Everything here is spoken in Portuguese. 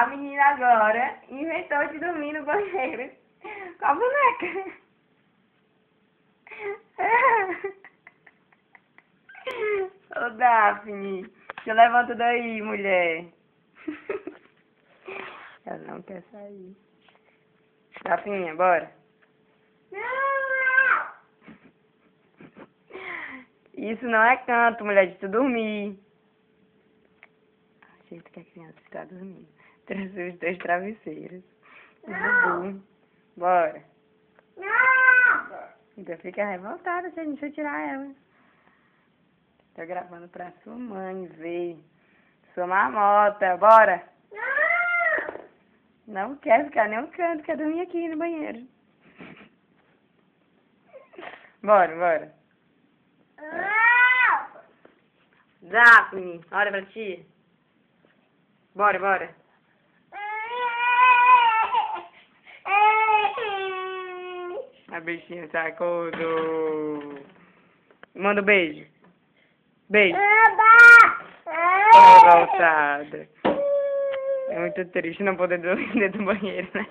A menina agora inventou de dormir no banheiro com a boneca. Ô, Daphne, se levanta daí, mulher. Ela não quer sair. Daphne, bora. Isso não é canto, mulher, de tu dormir. O jeito que a criança está dormindo. Trouxe os 2 travesseiros. Bubu. Bora. Ainda fica revoltada se a gente for tirar ela. Tô gravando pra sua mãe ver. Sua marmota. Bora. Não quer ficar nem um canto, quer dormir aqui no banheiro. Bora, bora. Daphne, olha pra ti. Bora, bora. A bichinha sacudo. Manda um beijo. Beijo. Revoltada. É muito triste não poder dormir dentro do banheiro, né?